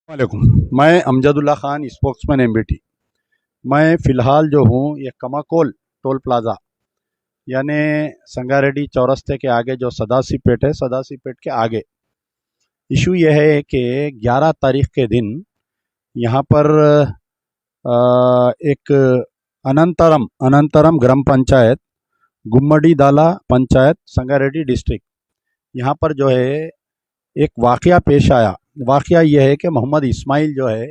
वालेकुम। मैं Amjadullah Khan, spokesman MBT. मैं फ़िलहाल जो हूँ ये कमाकोल टोल प्लाज़ा यानी संगारेड्डी चौरस्ते के आगे जो सदाशिव पेट है, सदाशिव पेट के आगे इशू ये है कि 11 तारीख के दिन यहाँ पर एक अनंतरम अनंतरम ग्राम पंचायत, गुम्मडी दाला पंचायत, संगारेड्डी डिस्ट्रिक्ट, यहाँ पर जो है एक वाक़या पेश आया। वाक़या यह है कि मोहम्मद इस्माइल जो है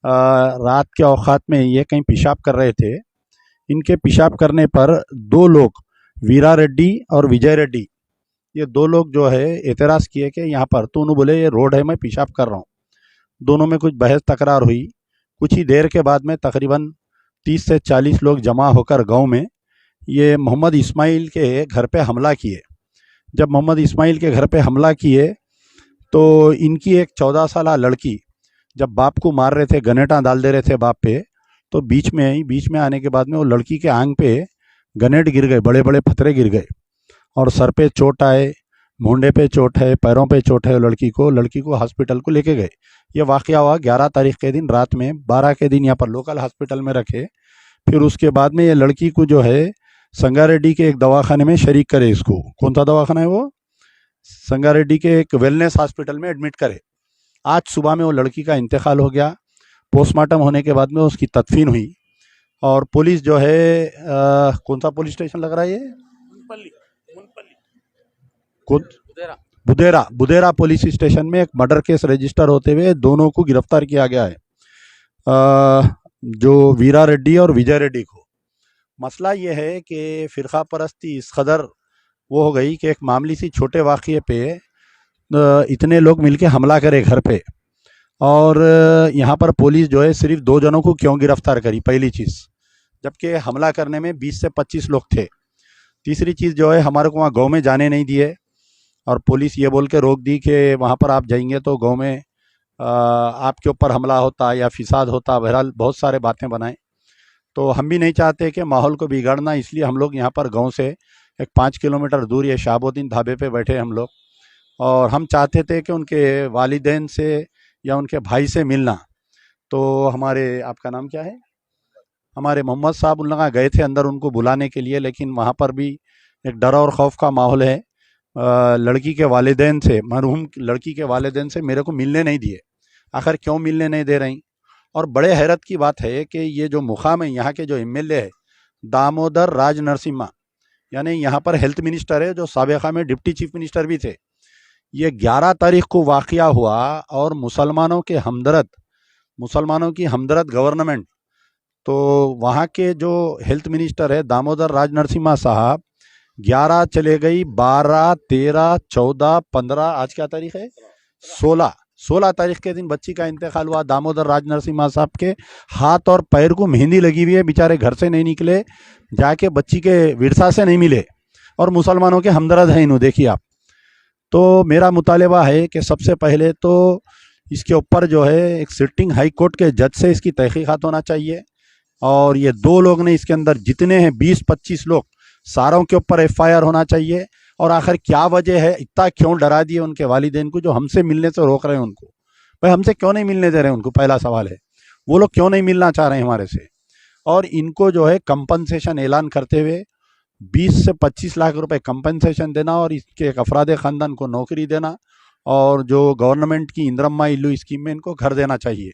रात के औकात में ये कहीं पेशाब कर रहे थे। इनके पेशाब करने पर दो लोग, वीरा रेड्डी और विजय रेड्डी, ये दो लोग जो है एतराज़ किए कि यहाँ पर तो उन्होंने बोले ये रोड है, मैं पेशाब कर रहा हूँ। दोनों में कुछ बहस तकरार हुई। कुछ ही देर के बाद में तकरीबन 30 से 40 लोग जमा होकर गांव में ये मोहम्मद इस्माइल के घर पे हमला किए। जब मोहम्मद इस्माइल के घर पे हमला किए तो इनकी एक 14 साल लड़की जब बाप को मार रहे थे, गनेटा डाल दे रहे थे बाप पे, तो बीच में आने के बाद में वो लड़की के आंग पे गनेट गिर गए, बड़े बड़े पत्थरे गिर गए और सर पे चोट आए, मुंडे पे चोट है, पैरों पे चोट है। लड़की को हॉस्पिटल को लेके गए। ये वाक़या हुआ 11 तारीख के दिन रात में। 12 के दिन यहाँ पर लोकल हॉस्पिटल में रखे। फिर उसके बाद में ये लड़की को जो है संगारेड्डी के एक दवाखाने में शरीक करे। इसको कौन सा दवाखाना है वो? संगारेड्डी के एक वेलनेस हॉस्पिटल में एडमिट करे। आज सुबह में वो लड़की का इंतकाल हो गया। पोस्टमार्टम होने के बाद में उसकी तदफीन हुई और पुलिस जो है कौन सा पुलिस स्टेशन लग रहा है ये? बुदेरा पुलिस स्टेशन में एक मर्डर केस रजिस्टर होते हुए दोनों को गिरफ्तार किया गया है, जो वीरा रेड्डी और विजय रेड्डी को। मसला ये है कि फ़िरका परस्ती इस कदर वो हो गई कि एक मामूली सी छोटे वाक़ये पे इतने लोग मिलके हमला करे घर पे। और यहाँ पर पुलिस जो है सिर्फ 2 जनों को क्यों गिरफ्तार करी, पहली चीज़, जबकि हमला करने में 20 से 25 लोग थे। तीसरी चीज़ जो है हमारे को वहाँ गाँव में जाने नहीं दिए और पुलिस ये बोल के रोक दी कि वहाँ पर आप जाएंगे तो गाँव में आपके ऊपर हमला होता या फिसाद होता। बहरहाल बहुत सारे बातें बनाए। तो हम भी नहीं चाहते कि माहौल को बिगाड़ना, इसलिए हम लोग यहाँ पर गाँव से एक 5 किलोमीटर दूर ये शाहबुद्दीन ढाबे पे बैठे हम लोग। और हम चाहते थे कि उनके वालिदैन से या उनके भाई से मिलना। तो हमारे, आपका नाम क्या है? हमारे मोहम्मद साहब उन लोग गए थे अंदर उनको बुलाने के लिए, लेकिन वहाँ पर भी एक डर और खौफ का माहौल है। लड़की के वालिदैन से, मरहूम लड़की के वालिदैन से मेरे को मिलने नहीं दिए। आखिर क्यों मिलने नहीं दे रही? और बड़े हैरत की बात है कि ये जो मुकाम है, यहाँ के जो एमएलए है दामोदर राज नरसिम्हा, यानी यहाँ पर हेल्थ मिनिस्टर है, जो साबिका में डिप्टी चीफ मिनिस्टर भी थे। ये 11 तारीख को वाक़या हुआ और मुसलमानों की हमदर्द गवर्नमेंट, तो वहाँ के जो हेल्थ मिनिस्टर है दामोदर राज नरसिम्हा साहब, 11 चले गई, 12, 13, 14, 15, आज क्या तारीख है? 16 तारीख के दिन बच्ची का इंतकाल हुआ। दामोदर राज नरसिम्हा साहब के हाथ और पैर को मेहंदी लगी हुई है, बेचारे घर से नहीं निकले, जाके बच्ची के विरसा से नहीं मिले और मुसलमानों के हमदर्द हैं इन्हों, देखिए आप। तो मेरा मुतालबा है कि सबसे पहले तो इसके ऊपर जो है एक सिटिंग हाई कोर्ट के जज से इसकी तहकीकात होना चाहिए। और ये 2 लोग ने, इसके अंदर जितने हैं 20-25 लोग, सारों के ऊपर एफआईआर होना चाहिए। और आखिर क्या वजह है, इतना क्यों डरा दिए उनके वालिदैन को जो हमसे मिलने से रोक रहे हैं उनको? भाई हमसे क्यों नहीं मिलने दे रहे हैं उनको? पहला सवाल है, वो लोग क्यों नहीं मिलना चाह रहे हैं हमारे से? और इनको जो है कंपनसेशन ऐलान करते हुए 20 से 25 लाख रुपए कंपनसेशन देना और इसके एक अफराद ख़ानदान को नौकरी देना और जो गवर्नमेंट की इंदिरम्मा इल्लू स्कीम में इनको घर देना चाहिए।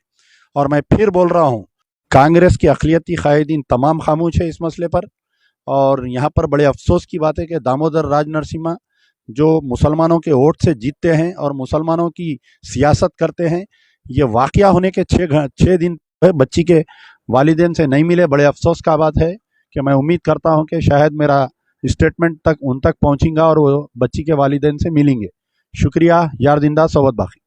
और मैं फिर बोल रहा हूँ, कांग्रेस की अक़लियती कायदीन तमाम खामोश है इस मसले पर। और यहाँ पर बड़े अफसोस की बात है कि दामोदर राज नरसिम्हा जो मुसलमानों के वोट से जीतते हैं और मुसलमानों की सियासत करते हैं, ये वाक़या होने के 6 दिन बच्ची के वालिदैन से नहीं मिले। बड़े अफसोस का बात है कि मैं उम्मीद करता हूं कि शायद मेरा स्टेटमेंट उन तक पहुंचेगा और वो बच्ची के वालिदैन से मिलेंगे। शुक्रिया। यार जिंदा, सवत बाकी।